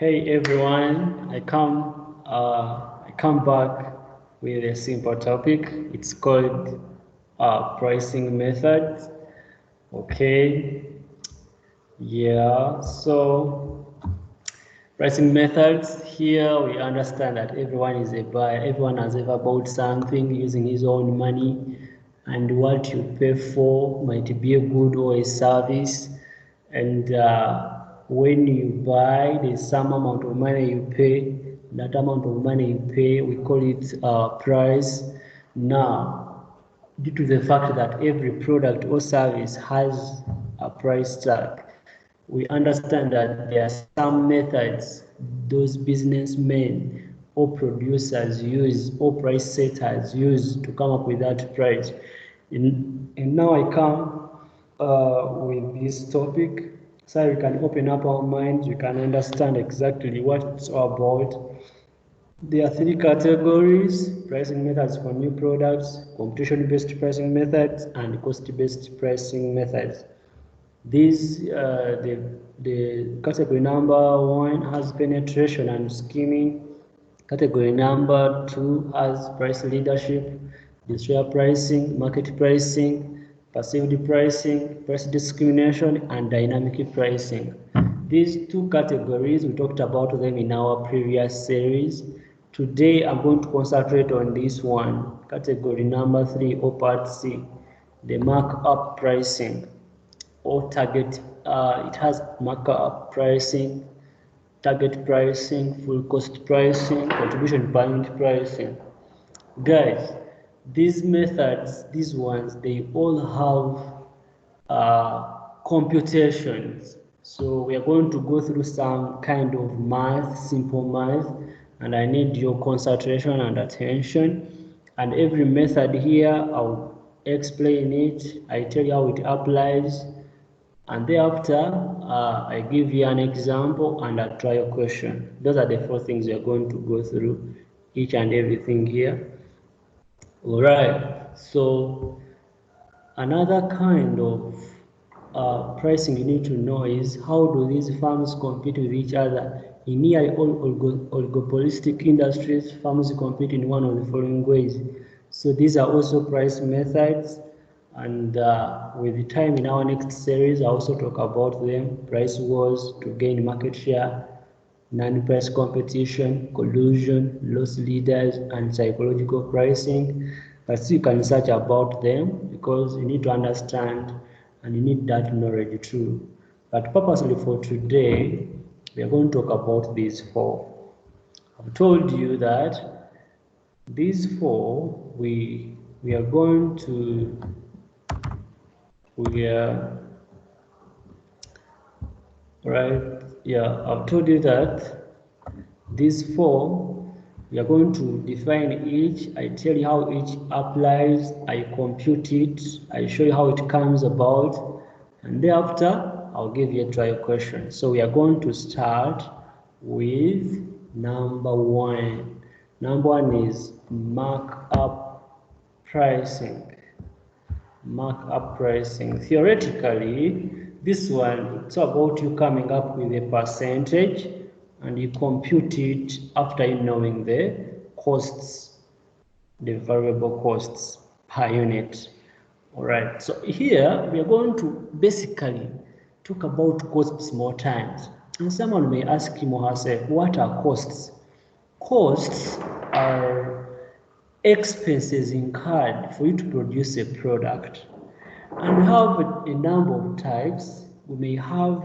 Hey everyone, I come back with a simple topic. It's called pricing methods. Okay, yeah. So pricing methods. Here we understand that everyone is a buyer. Everyone has ever bought something using his own money, and what you pay for might be a good or a service. And when you buy, there's some amount of money you pay. That amount of money you pay, we call it price. Now, due to the fact that every product or service has a price tag, we understand that there are some methods those businessmen or producers use or price setters use to come up with that price. And now I come with this topic so we can open up our minds, we can understand exactly what it's all about. There are three categories: pricing methods for new products, competition-based pricing methods, and cost-based pricing methods. These, the category number one has penetration and skimming. Category number two has price leadership, destroyer pricing, market pricing, perceived pricing, price discrimination, and dynamic pricing. These two categories, we talked about them in our previous series. Today, I'm going to concentrate on this one, category number three or part C, the markup pricing or target. It has markup pricing, target pricing, full cost pricing, contribution per unit pricing. Guys, these methods, these ones, they all have computations. So we are going to go through some kind of math, simple math, and I need your concentration and attention. And every method here, I'll explain it, I tell you how it applies, and thereafter I give you an example and a trial question. Those are the four things we are going to go through, each and everything here. All right, so another kind of pricing you need to know is how do these firms compete with each other. In nearly all oligopolistic industries, firms compete in one of the following ways. So these are also price methods, and with the time in our next series, I also talk about them: price wars to gain market share, non-price competition, collusion, loss leaders, and psychological pricing. But still you can search about them because you need to understand and you need that knowledge too. But purposely for today, we are going to talk about these four. I've told you that these four, we are going to, right, yeah, I've told you that these four, we are going to define each. I tell you how each applies, I compute it, I show you how it comes about, and thereafter I'll give you a trial question. So we are going to start with number one. Number one is markup pricing. Markup pricing. Theoretically, this one, it's about you coming up with a percentage and you compute it after you knowing the costs, the variable costs per unit. All right, so here we are going to basically talk about costs more times. And someone may ask him or herself, what are costs? Costs are expenses incurred for you to produce a product. And we have a number of types. We may have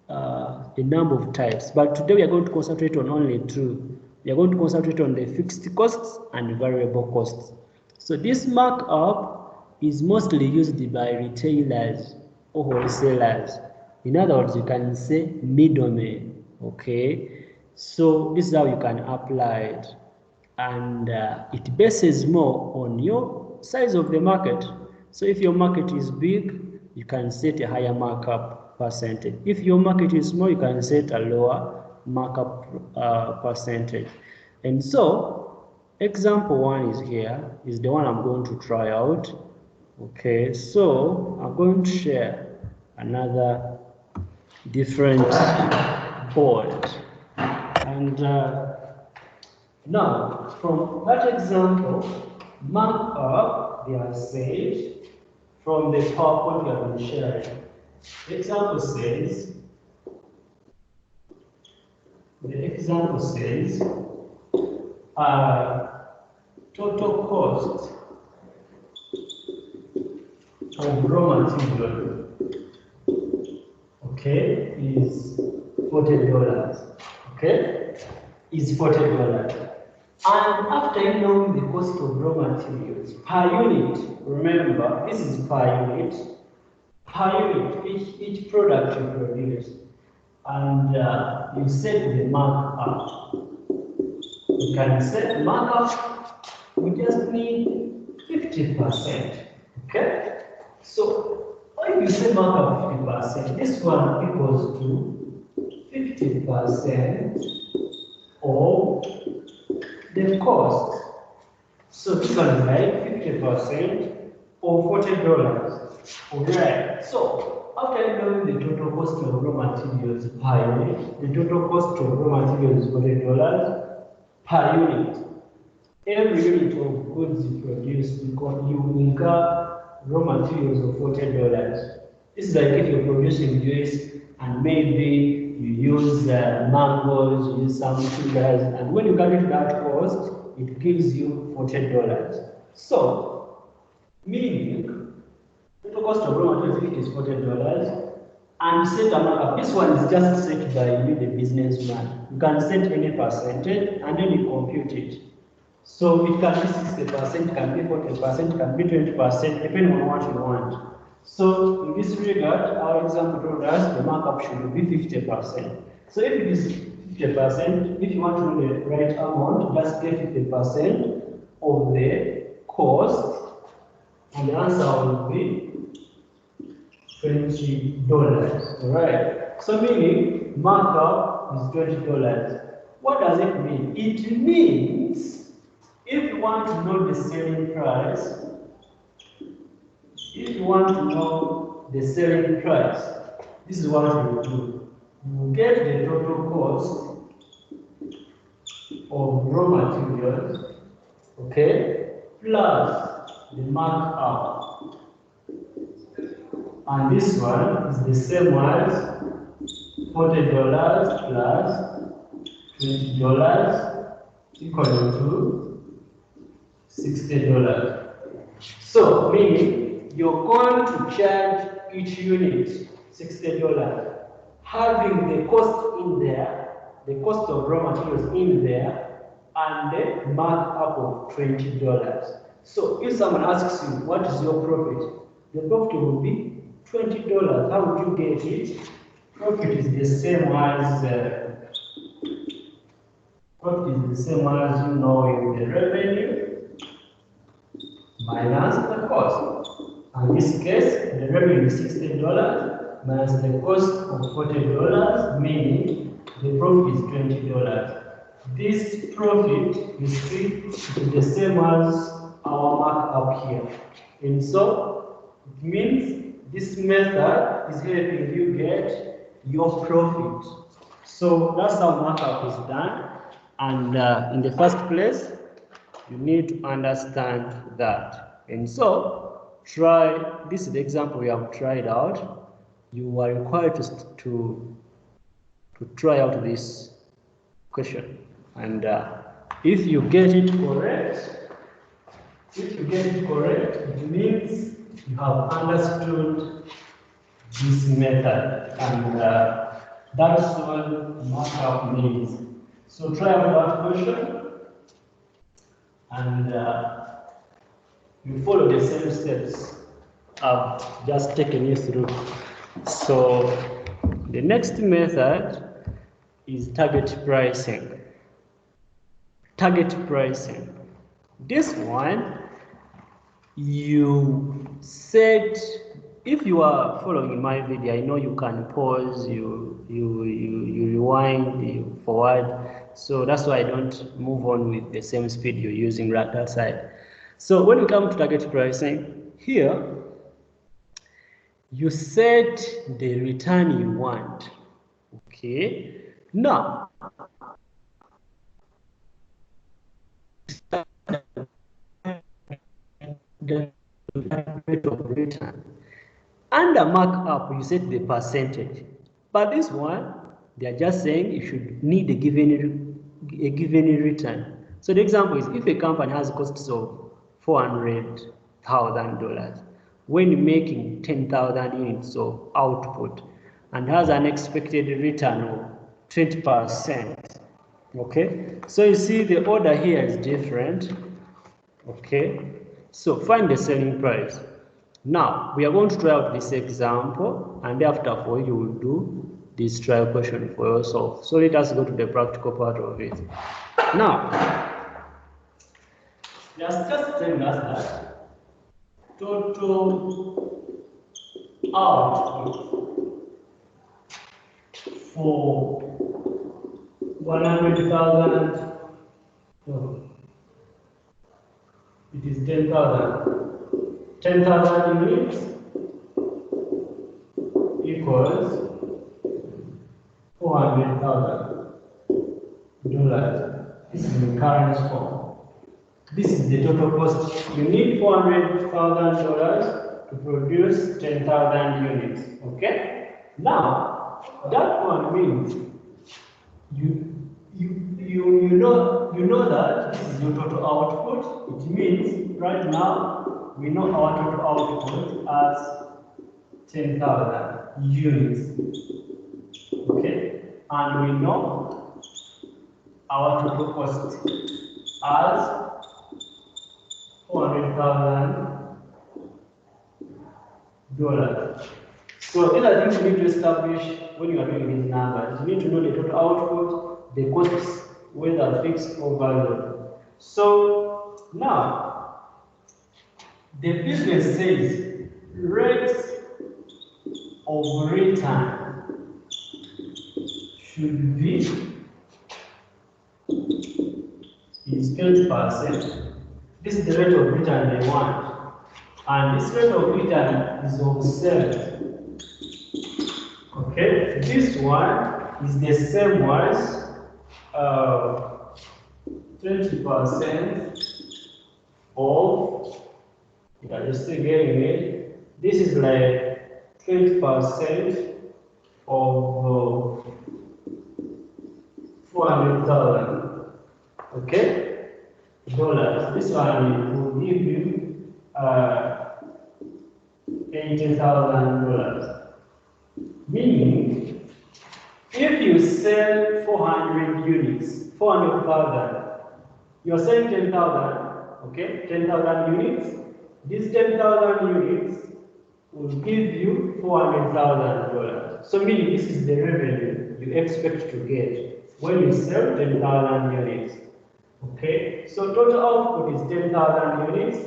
a number of types, but today we are going to concentrate on only two. We are going to concentrate on the fixed costs and variable costs. So this markup is mostly used by retailers or wholesalers. In other words, you can say middlemen. Okay, so this is how you can apply it, and it bases more on your size of the market. So if your market is big, you can set a higher markup percentage. If your market is small, you can set a lower markup percentage. And so example one is here, is the one I'm going to try out. Okay, so I'm going to share another different board. And now, from that example, markup, they have said, from the PowerPoint we have been sharing. The example says, total cost of raw material, okay, is $40. Okay, is $40. And after knowing the cost of raw materials per unit, remember this is per unit, each product you produce, and you set the markup. You can set markup, we just need 50%. Okay? So when you set markup 50%, this one equals to 50% of the cost. So this one is like 50% of $40. Alright, so after knowing the total cost of raw materials per unit, the total cost of raw materials is $40 per unit. Every unit of goods you produce, you incur raw materials of $40. This is like if you're producing juice and maybe you use mangoes, you use some sugars, and when you calculate that cost, it gives you $40. So, meaning, total cost of raw materials is $40, and set a markup. This one is just set by you, the businessman. You can set any percentage, and then you compute it. So it can be 60%, can be 40%, can be 20%, depending on what you want. So in this regard, our example told us the markup should be 50%. So if it is 50%, if you want to know the right amount, just get 50% of the cost, and the answer will be $20. Alright. So meaning markup is $20. What does it mean? It means if you want to know the selling price, this is what you do. You get the total cost of raw materials, okay, plus the markup. And this one is the same as $40 plus $20 equal to $60. So, meaning you're going to charge each unit $60, having the cost in there, the cost of raw materials in there, and the markup of $20. So, if someone asks you, what is your profit? The profit will be $20. How would you get it? Profit is the same as the revenue minus the cost. And in this case, the revenue is $60 minus the cost of $40, meaning the profit is $20. This profit you see is the same as our markup here. And so it means this method is helping you get your profit. So that's how markup is done. And in the first place, you need to understand that. And so, this is the example we have tried out. You are required to try out this question. And if you get it correct, it means you have understood this method. And that's what markup means. So try out that question. And you follow the same steps I've just taken you through. So the next method is target pricing. Target pricing. This one, you set, if you are following my video, I know you can pause, you rewind, you forward. So that's why I don't move on with the same speed you're using right outside. So when you come to target pricing, here, you set the return you want, okay? Now, the rate of return. Under markup, you set the percentage. But this one, they are just saying you should need a given return. So the example is if a company has costs of $400,000 when making 10,000 units of output and has an expected return of 20%. Okay, so you see the order here is different. Okay, so find the selling price. Now we are going to try out this example, and after for you will do this trial question for yourself. So let us go to the practical part of it. Now, just telling us that total output for 100,000. No, it is 10,000. 10,000 units equals $400,000. This is the current form. This is the total cost. You need $400,000 to produce 10,000 units. Okay? Now, that one means you know that this is your total output. It means right now we know our total output as 10,000 units. Okay, and we know our total cost as $400,000. So these are things you need to establish when you are doing these numbers. You need to know the total output, the costs, whether fixed or variable. So now, the business says rates of return should be is 20%. This is the rate of return they want. And this rate of return is of sales. Okay, this one is the same as 20% of, you're still getting it. This is like 20% of 400,000. Okay, dollars. This one will give you $80,000. Meaning, if you sell 400 units, 400,000, you're selling 10,000. Okay, 10,000 units. These 10,000 units will give you $400,000. So meaning this is the revenue you expect to get when you sell 10,000 units. Okay, so total output is 10,000 units.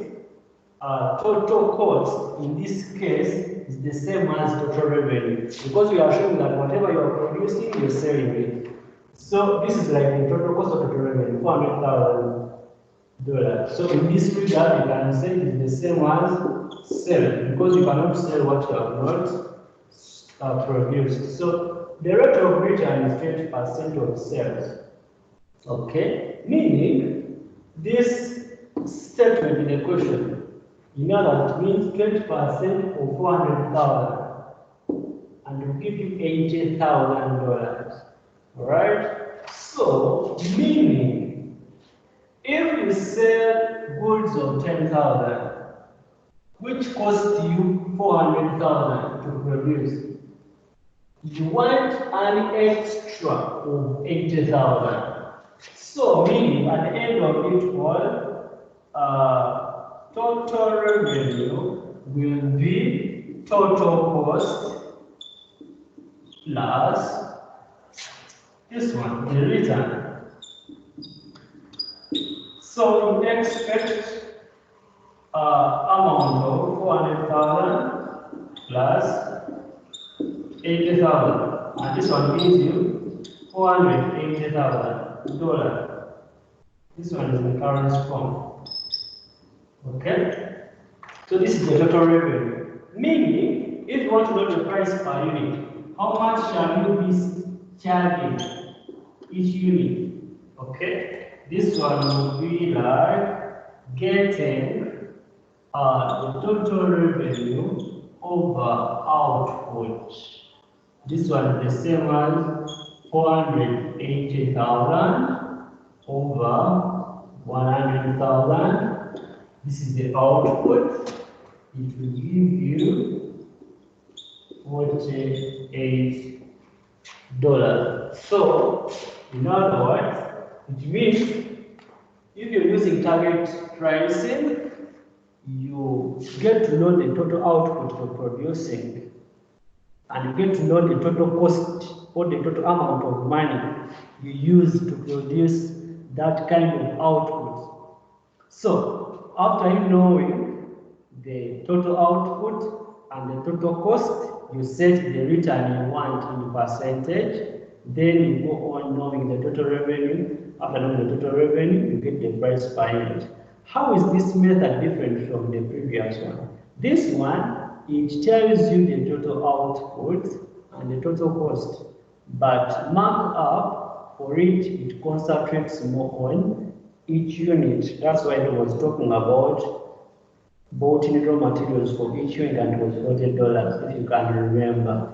Total cost in this case is the same as total revenue because we are showing that whatever you are producing, you're selling it. So this is like the total cost of total revenue, $400,000. So in this regard, you can say it is the same as sell because you cannot sell what you have not produced. So the rate of return is 20% of sales. Okay, meaning this statement in the question, you know that it means 20% of 400,000 and will give you $80,000. Alright? So, meaning if you sell goods of 10,000, which cost you 400,000 to produce, you want an extra of 80,000. So, meaning at the end of it all, total revenue will be total cost plus this one, the return. So you expect amount of 400,000 plus 80,000, and this one gives you $480,000. This one is the current form. Okay? So this is the total revenue. Meaning, if you want to know the price per unit, how much shall you be charging each unit? Okay? This one will be like getting the total revenue over output. This one is the same as 480,000 over 100,000. This is the output. It will give you $48. So, in other words, it means if you're using target pricing, you get to know the total output you're producing, and you get to know the total cost or the total amount of money you use to produce that kind of output. So, after you knowing the total output and the total cost, you set the return you want in percentage. Then you go on knowing the total revenue. After knowing the total revenue, you get the price per unit. How is this method different from the previous one? This one, it tells you the total output and the total cost, but markup for it concentrates more on each unit. That's why it was talking about bought in raw materials for each unit, and it was $40, if you can remember.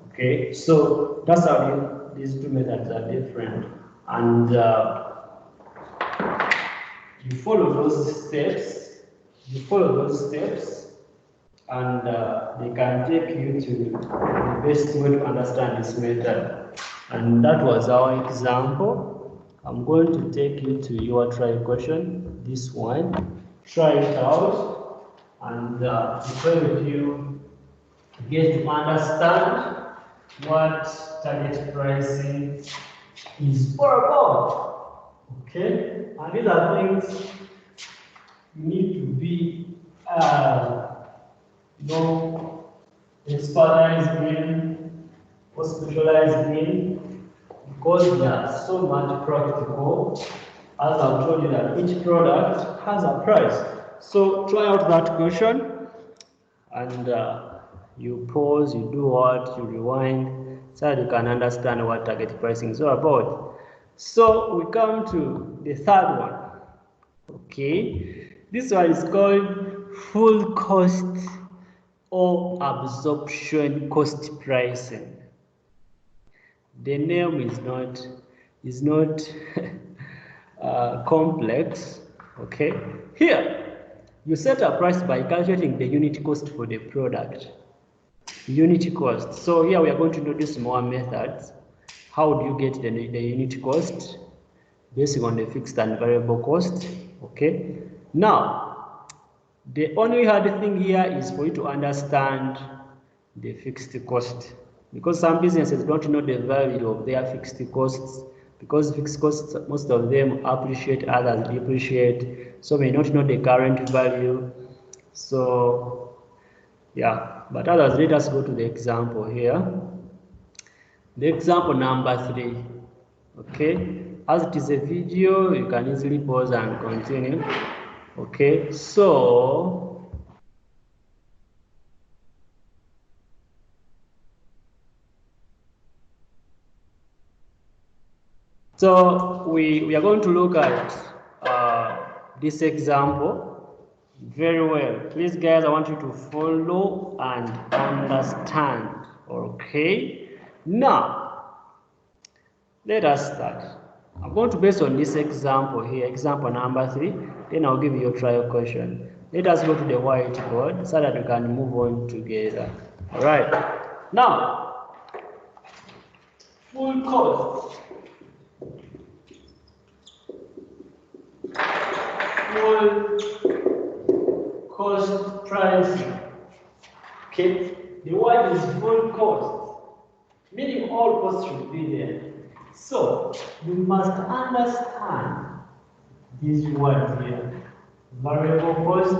Okay, so that's how these two methods are different, and you follow those steps. And they can take you to the best way to understand this method. And that was our example. I'm going to take you to your try question, this one. Try it out, and pray with you get to understand what target pricing is all about. Okay? And these are things you need to be expertise in or specialized in, because they are so much practical. As I've told you that each product has a price. So try out that question, and you pause, you do what, you rewind, so that you can understand what target pricing is all about. So we come to the third one. Okay, this one is called full cost or absorption cost pricing. The name is not complex. Okay, here you set a price by calculating the unit cost for the product. Unit cost. So here we are going to introduce more methods. How do you get the unit cost? Based on the fixed and variable cost. Okay, now the only hard thing here is for you to understand the fixed cost, because some businesses don't know the value of their fixed costs, because fixed costs, most of them appreciate, others depreciate, so may not know the current value. So yeah, but others, let us go to the example here. The example number 3. Okay, as it is a video, you can easily pause and continue. Okay, so we are going to look at this example very well. Please guys, I want you to follow and understand. Okay, now let us start. I'm going to base on this example here, example number 3, then I'll give you a trial question. Let us go to the whiteboard so that we can move on together. All right, now full cost. Full cost pricing. Okay, the word is full cost, meaning all costs should be there. So you must understand these words here: variable cost,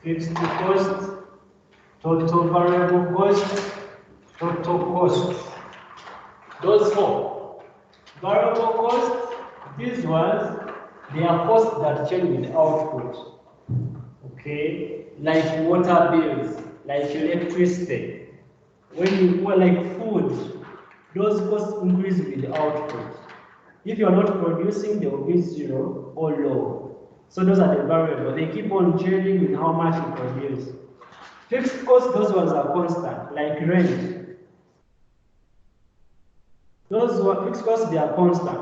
fixed cost, total variable cost, total cost. Those 4. Variable cost, these ones, they are costs that change with output. Okay, like water bills, like electricity, like food, those costs increase with output. If you are not producing, they will be 0 or low. So those are the variables. They keep on changing with how much you produce. Fixed costs, those ones are constant, like rent. Fixed costs, they are constant.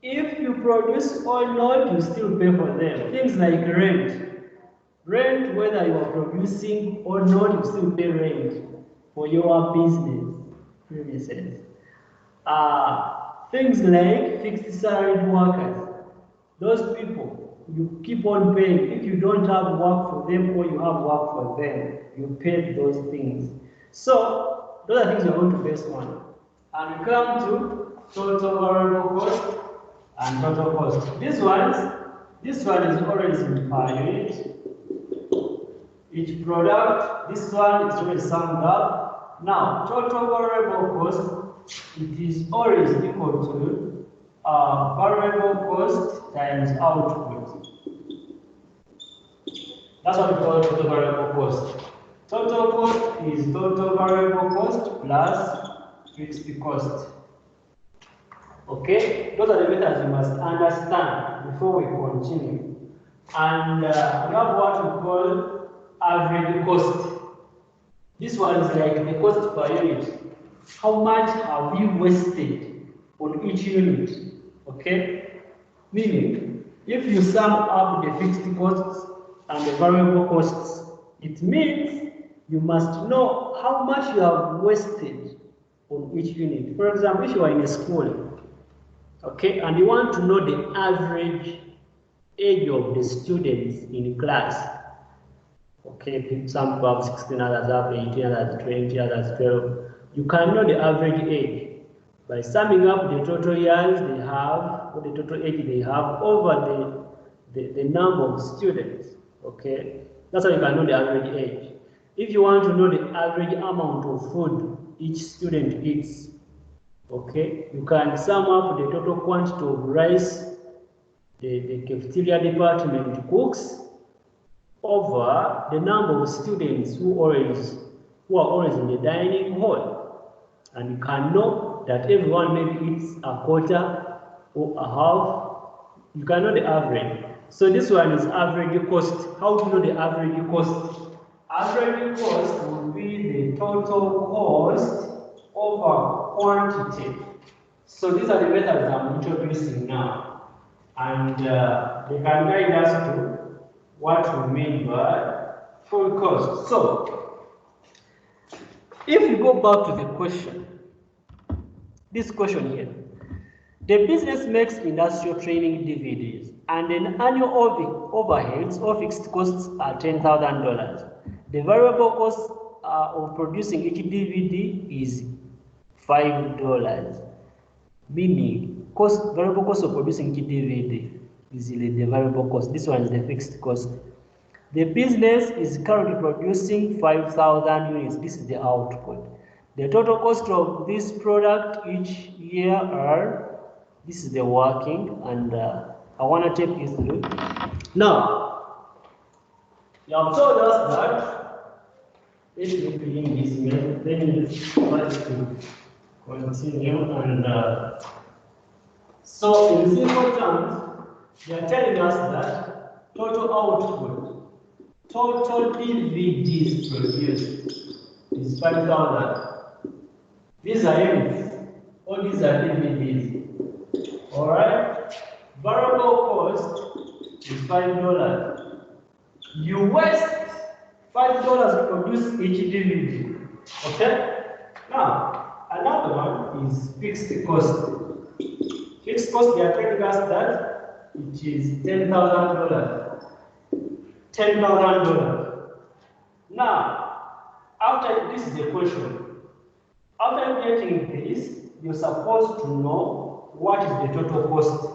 If you produce or not, you still pay for them. Things like rent. Rent, whether you are producing or not, you still pay rent for your business premises. Things like fixed salaried workers. Those people, you keep on paying. If you don't have work for them or you have work for them, you pay those things. So, those are things you're going to base on. And we come to total variable cost and total cost. This one is always in per unit. Each product, this one is always summed up. Now, total variable cost, it is always equal to variable cost times output. That's what we call total variable cost. Total cost is total variable cost plus fixed cost. Okay, those are the methods you must understand before we continue. And we have what we call average cost. This one is like the cost per unit. How much have we wasted on each unit? Okay? Meaning, if you sum up the fixed costs and the variable costs, it means you must know how much you have wasted on each unit. For example, if you are in a school, okay, and you want to know the average age of the students in class, okay, some have 16, others have 18, others 20, others 12. You can know the average age by summing up the total years they have, or the total age they have over the number of students, okay? That's how you can know the average age. If you want to know the average amount of food each student eats, okay, you can sum up the total quantity of rice the cafeteria department cooks over the number of students who are always in the dining hall. And you can know that everyone maybe eats a quarter or a half. You can know the average. So this one is average cost. How to know the average cost? Average cost will be the total cost over quantity. So these are the methods I'm introducing now. And they can guide us to what we mean by full cost. So, if you go back to the question, this question here, the business makes industrial training DVDs and an annual overheads or fixed costs are $10,000. The variable cost of producing each DVD is $5. Meaning, variable cost of producing each DVD is the variable cost. This one is the fixed cost. The business is currently producing 5,000 units. This is the output. The total cost of this product each year this is the working, and I want to take you through. Now, you have told us that, let me begin this method, then you want to continue, and so in simple terms, they are telling us that total output, total DVDs produced is 5,000. These are units, or these are DVDs. Alright? Variable cost is $5. You waste $5 to produce each DVD. Okay? Now, another one is fixed cost. Fixed cost, they are telling us that it is $10,000. $10,000. Now, after this is the question. After getting this, you're supposed to know what is the total cost.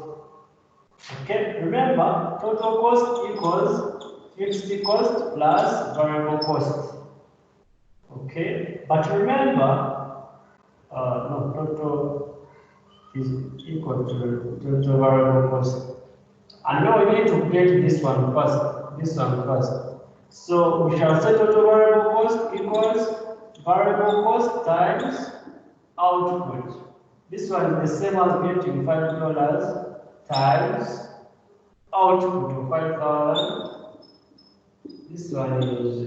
Okay, remember, total cost equals fixed cost plus variable cost. Okay, but remember, no, total is equal to total variable cost. And now we need to get this one first. So we shall say total variable cost equals variable cost times output. This one is the same as getting $5 times output of 5,000. This one is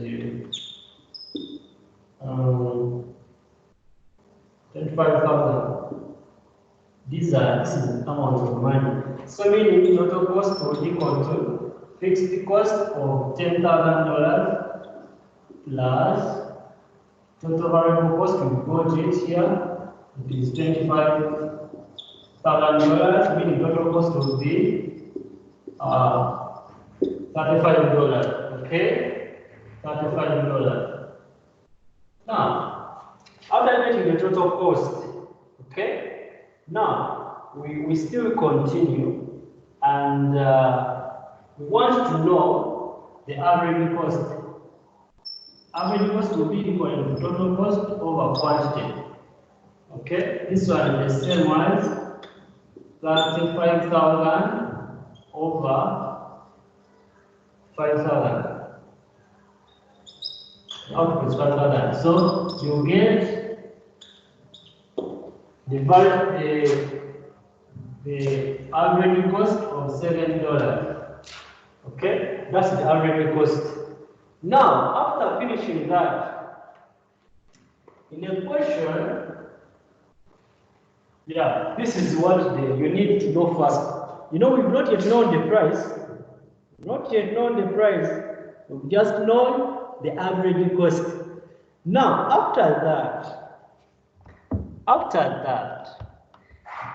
25,000. This is the amount of money. So meaning total cost will equal to fixed cost of $10,000 plus total variable cost. We got it here. It is $25,000, meaning total cost will be $35. Okay, $35. Now, after getting the total cost, okay, now we still continue and we want to know the average cost. Average cost will be equal to total cost over quantity. Okay, this one is the same as 35,000 over 5,000. Output is 5,000. So you get the average cost of $7. Okay, that's the average cost. Now, after finishing that, in a question, yeah, this is what you need to know first. You know, we've not yet known the price. Not yet known the price. We've just known the average cost. Now, after that,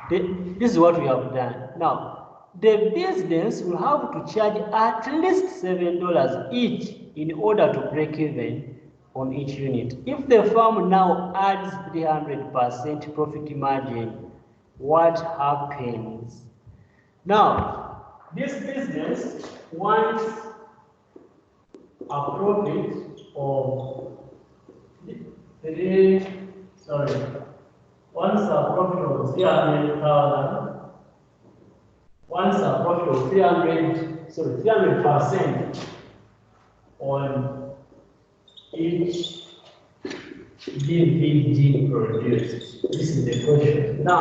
this is what we have done. Now, the business will have to charge at least $7 each in order to break even on each unit. If the firm now adds 300% profit margin, what happens? Now, this wants a profit of wants a profit of 300,000. Wants a profit of 300% on each DVD produced. This is the question. Now,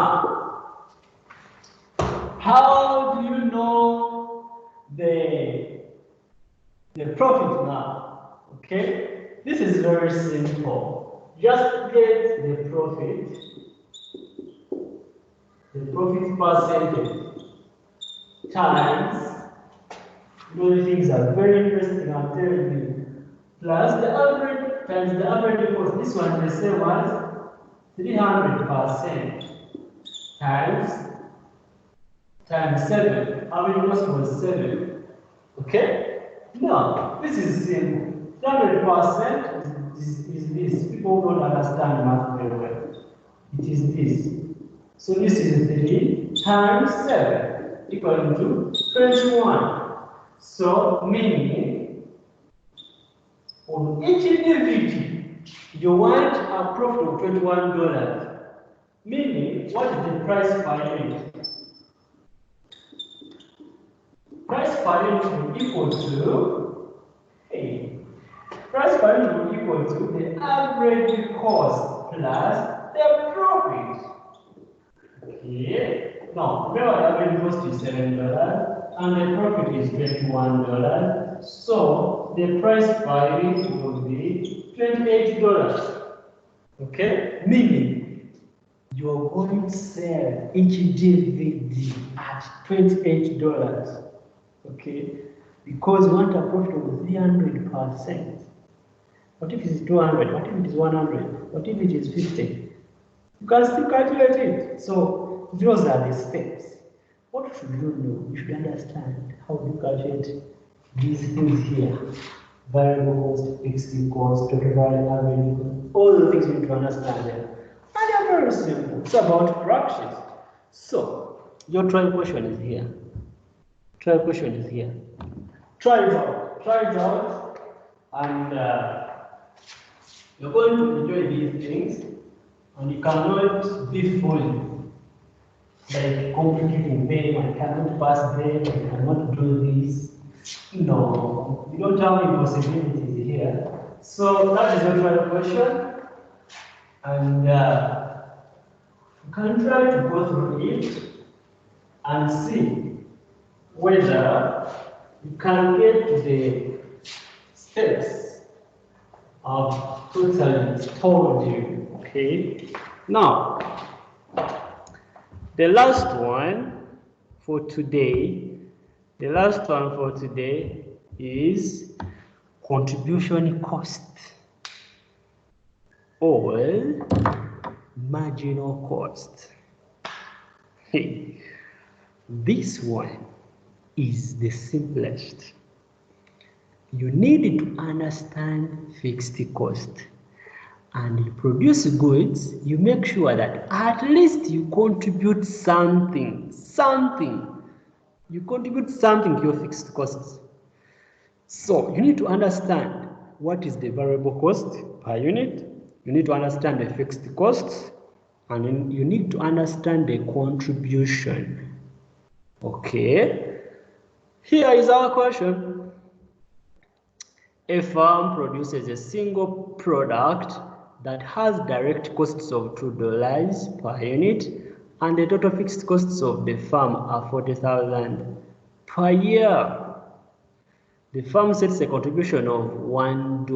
how do you know the profit now? Okay, this is very simple. Just get the profit percentage times, those things are very interesting, I'm telling you, plus the average times the average cost. This one is the same as 300% times 7. Average cost was 7. Okay? Now, this is simple. 300% is this. People don't understand math very well. It is this. So this is 3 times 7 equal to 21. So meaning on each DVD you want a profit of $21. Meaning, what is the price per unit? Price per unit will equal to price per unit will equal to the average cost plus the profit. Okay. Now, remember the average cost is $7 and the profit is $21. So the price per unit will be $28. Okay? Meaning you are going to sell each DVD at $28. Okay? Because you want a profit of 300%. What if it is 200? What if it is 100? What if it is 50? You can still calculate it. So those are the steps. What should you know? You should understand how to calculate these things here. Variable cost, fixed cost, total variable cost, all the things you need to understand them. And they are very simple. It's about practice. So your trial question is here. Trial question is here. Try it out. Try it out. And you're going to enjoy these things. And you cannot be fooled. Like complicating them, I cannot pass them, I cannot do this. No, you don't have any possibilities here. So that is your trial question. And you can try to go through it and see whether you can get the steps I've totally told you. Okay. Now, the last one for today, is contribution cost or marginal cost. This one is the simplest. You need to understand fixed cost, and you produce goods, you make sure that at least you contribute something. You contribute something to your fixed costs. So you need to understand what is the variable cost per unit, you need to understand the fixed costs, and then you need to understand the contribution. Okay, here is our question. A firm produces a single product that has direct costs of $2 per unit, and the total fixed costs of the firm are $40,000 per year. The firm sets a contribution of $1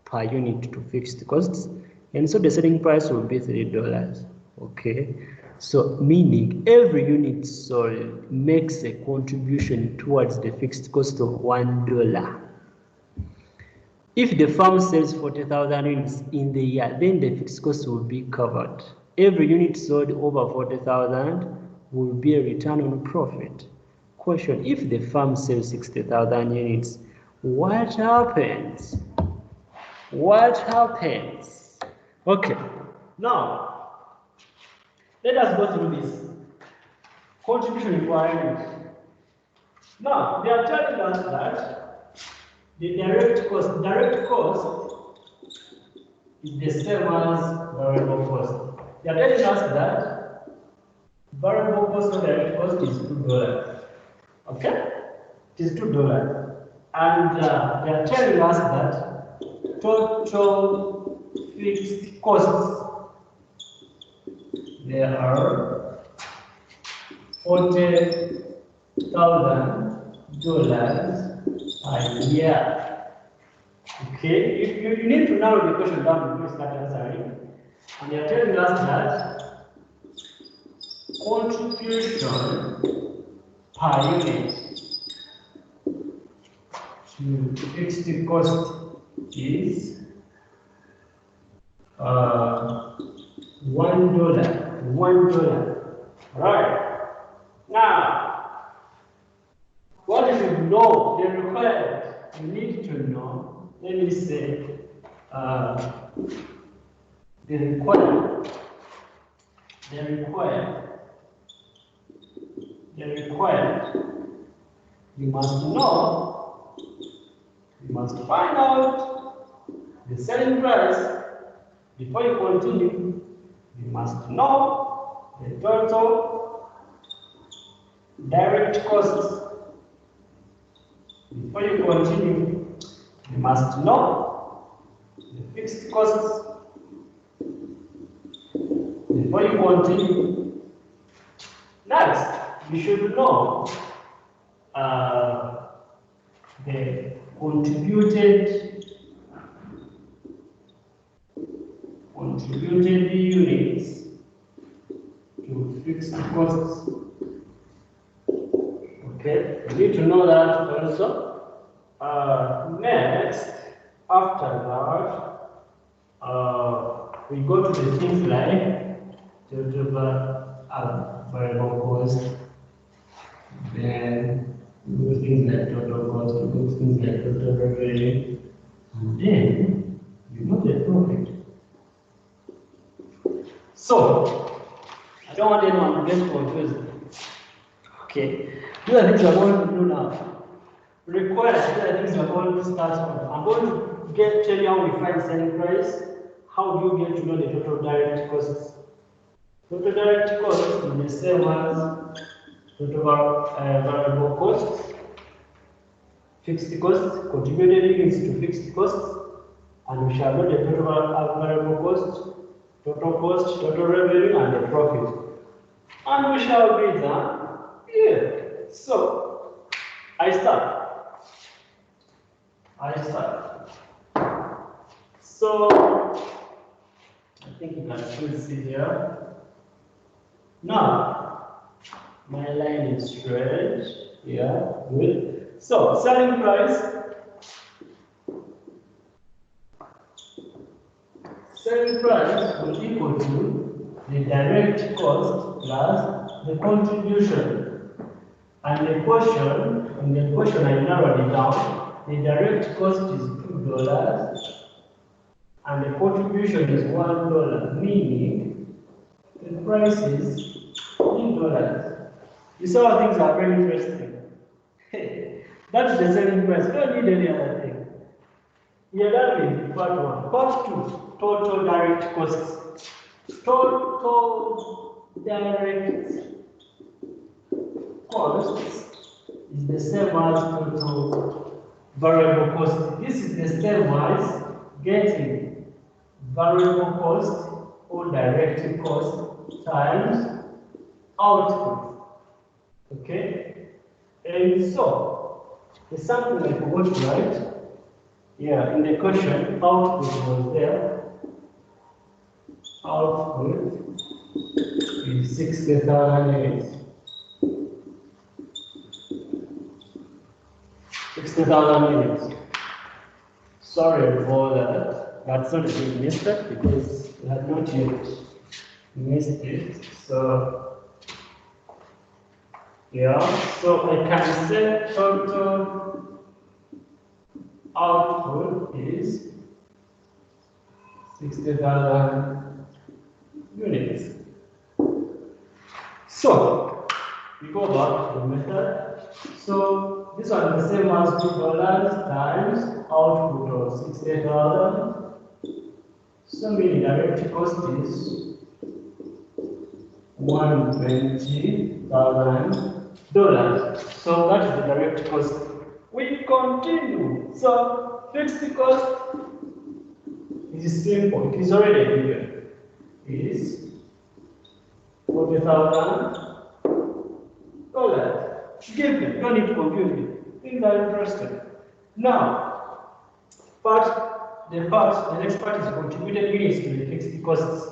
per unit to fixed costs, and so the selling price will be $3. Okay, so meaning every unit sold makes a contribution towards the fixed cost of $1. If the firm sells 40,000 units in the year, then the fixed cost will be covered. Every unit sold over 40,000 will be a return on profit. Question: if the firm sells 60,000 units, what happens? What happens? Okay, now let us go through this contribution requirement. Now they are telling us that the direct cost is the same as variable cost. They are telling us that variable cost or direct cost is $2. Okay? It is $2. And they are telling us that total fixed costs, there are $40,000 a year. Okay, if you need to narrow the question down before you start answering, and they are telling us that contribution per unit to fixed cost is $1. Right. Now, what you should know, the required, you need to know, let me say, the required, you must know, you must find out the selling price before you continue. You must know the total direct costs before you continue. You must know the fixed costs before you continue. Next, you should know the contributed units to fixed costs. Okay, you need to know that also. Next, after that, we go to the things like total variable cost, then we do things like total cost, we do things like total revenue, and then you know the profit. So, I don't want anyone to get confused. Okay, these are things we're going to do now. Required, these are things we're going to start on. I'm going to tell you how we find selling price. How do you get to know the total direct costs? Total direct cost is the same as total variable costs, fixed costs, contributed units to fixed costs, and we shall know the total variable cost, total revenue, and the profit. And we shall be done here. So I start. So I think you can still see here. Now my line is straight. Yeah, good. So selling price. Selling price will equal to the direct cost plus the contribution. And the question, I narrowed it down. The direct cost is $2 and the contribution is $1, meaning the price is $3. You saw how things are very interesting. That's the selling price. You don't need any other thing. We are done with part 1. Part 2, total direct costs. Total direct costs is the same as total variable cost. This is the same as getting variable cost or direct cost times output. Okay? And so, there's something I forgot to write. Yeah, in the question, output was there. Output is 60,000 units. 60,000 units. Sorry for that. That's not a big mistake because we had not yet missed it. So, yeah, so I can say total output is 60,000 units. So, we go back to the method. So, this one is the same as $2 times output of 60,000. So, meaning direct cost is $120,000. So, that is the direct cost. We continue. So, fixed cost is simple. It is already given. It is $40,000. Given. Don't need to confuse me. Things are interesting. Now, the next part is contributed units to the fixed costs.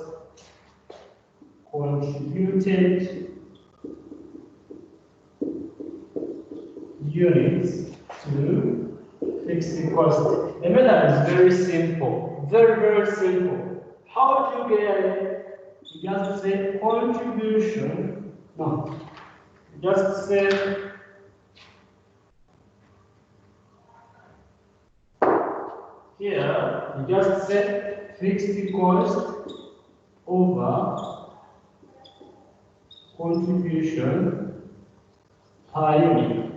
Contributed units to fixed cost. The method is very simple. Very, very simple. How do you get it? You just say contribution. No. You just say here, you just say fixed cost over contribution per unit.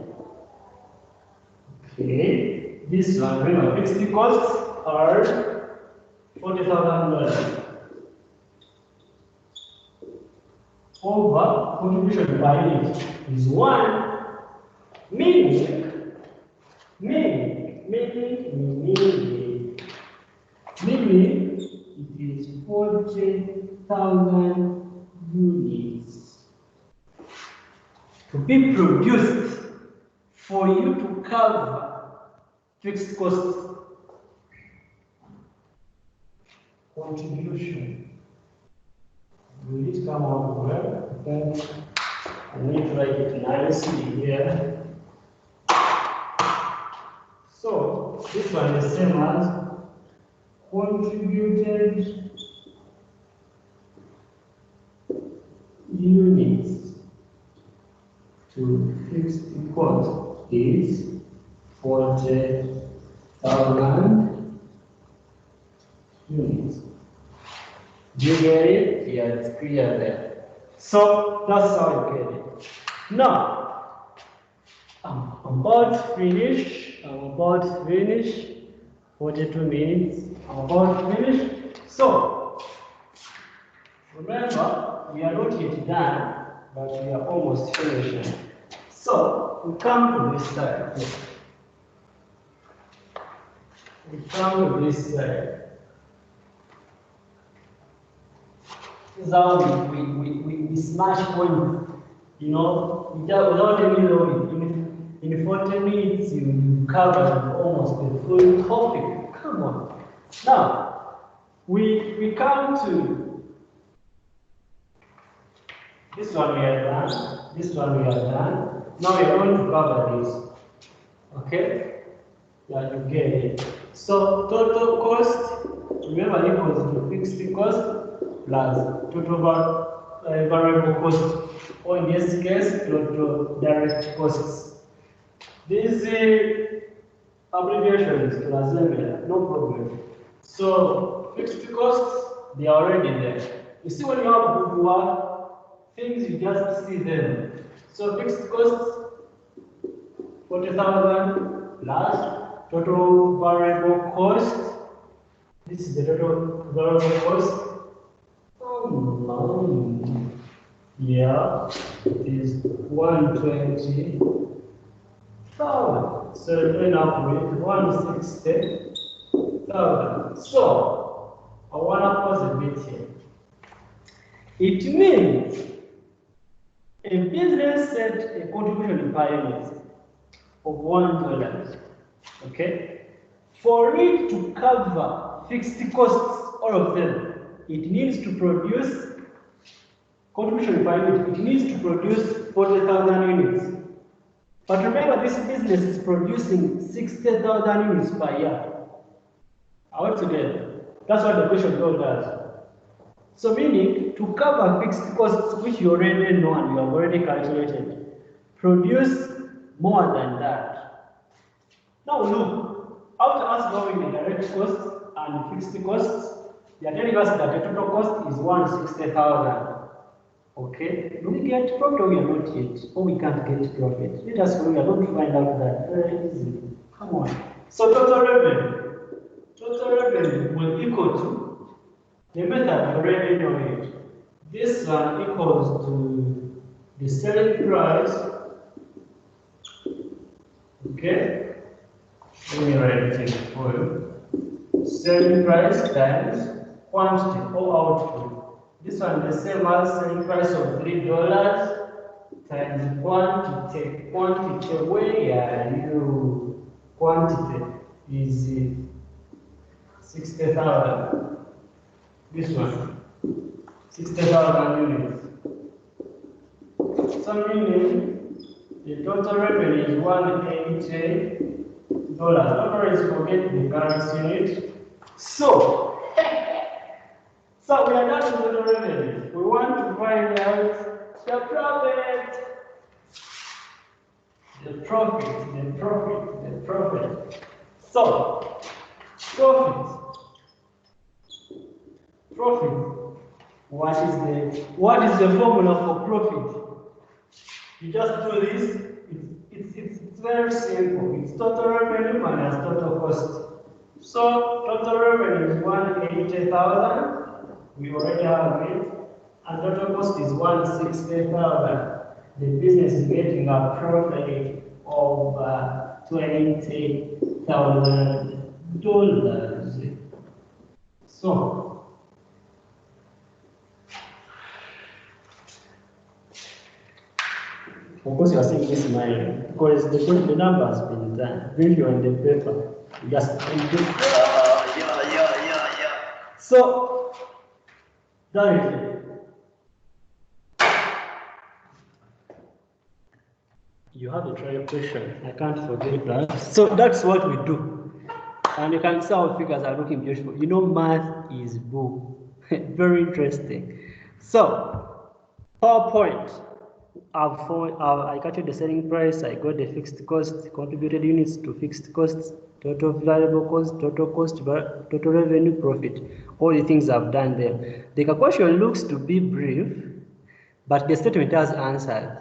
Okay, this one, remember, fixed costs are $40,000 over contribution per unit is 1, meaning it is 40,000 units to be produced for you to cover fixed costs. Contribution. Will it come out well? Okay. I need to write it nicely here. So this one is the same as contributed units to fixed cost is 40,000 units. Do you get it? Yeah, it's clear there. So that's how you get it. Now, I'm about to finish. 42 minutes. I'm about to finish. So, remember, we are not yet done, but we are almost finished. So, we come to this side. This is how we smash points without any loading, in 40 minutes you cover almost the full topic. Come on. Now, we come to this one we are done, this one we are done. Now we are going to cover this. Okay? Yeah, you get it. So total cost, remember equals to fixed cost plus total variable cost, or in this case, total direct costs. These abbreviations class level, no problem. So fixed costs, they are already there. You see when you have bourgeois, things you just see them. So fixed costs, 40,000 plus total variable cost. This is the total variable cost. Yeah, it is 120,000. So we end up with 160,000. So I want to pause a bit here. It means a business set a contribution per unit of $1. Okay? For it to cover fixed costs, all of them, it needs to produce contribution per unit. It needs to produce 40,000 units. But remember, this business is producing 60,000 units per year. All together. That's what the question told us. So meaning, to cover fixed costs, which you already know and you have already calculated, produce more than that. Now look, after us knowing the direct costs and fixed costs, they are telling us that the total cost is 160,000. Okay, do we get profit or we are not yet? Or we can't get profit? Let us know, we are going to find out that very easily. Come on. So total revenue. Total revenue will equal to the method you already know it. This one equals to the selling price. Okay? Let me write it for you. Selling price times quantity or output. This one the same as selling price of $3 times quantity. Quantity, where are you? Quantity is 60,000. This one, 60,000 units. So meaning the total revenue is $180. Don't always forget the currency unit. So we are done with total revenue. We want to find out the profit. The profit. So, profit. What is the formula for profit? You just do this. It's very simple. It's total revenue minus total cost. So total revenue is 180,000. We already have it. And total cost is 160,000. The business is getting a profit of $20,000. So of course, you are seeing this smiling because the number has been done. Bring you on the paper. You just yeah. So directly. You have a trial question. I can't forget that. So that's what we do. And you can see our figures are looking beautiful. You know, math is boo. Very interesting. So, PowerPoint. I calculated the selling price, I got the fixed cost, contributed units to fixed costs, total variable cost, total cost, total revenue, profit. All the things I've done there. The calculation looks to be brief, but the statement has answered.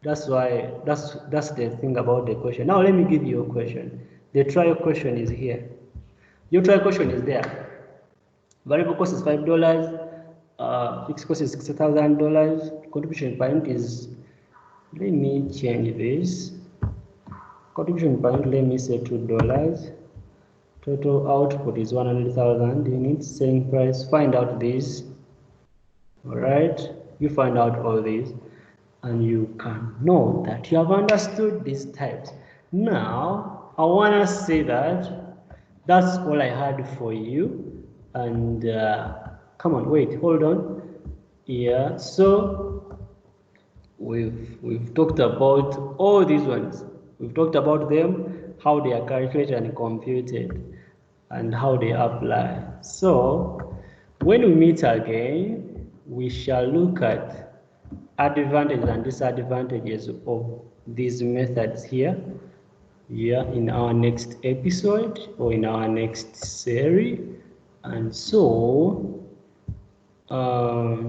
That's why, that's the thing about the question. Now let me give you a question. The trial question is here. Your trial question is there. Variable cost is $5. Fixed cost is $60,000. Contribution per unit is, let me change this. Contribution per unit, let me say $2. Total output is 100,000 units. Selling price, find out this. All right, you find out all these. and you can know that you have understood these types. Now, I want to say that that's all I had for you. And come on, wait, hold on. Yeah, so we've talked about all these ones. We've talked about them, how they are calculated and computed, and how they apply. So when we meet again, we shall look at advantages and disadvantages of these methods here in our next episode or in our next series. And so I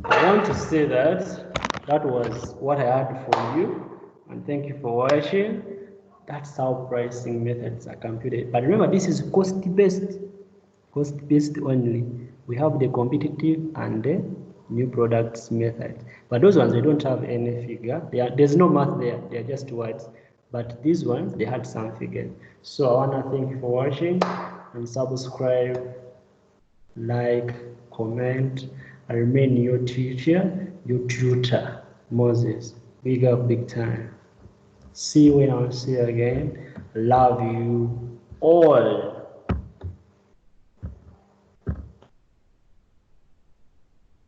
want to say that was what I had for you, and thank you for watching. That's how pricing methods are computed. But remember, this is cost-based only. We have the competitive and the new products method. But those ones, they don't have any figure. There's no math there. They're just words. But these ones, they had some figures. So I want to thank you for watching, and subscribe, like, comment. I remain your teacher, your tutor, Moses. Big up, big time. See you when I see you again. Love you all.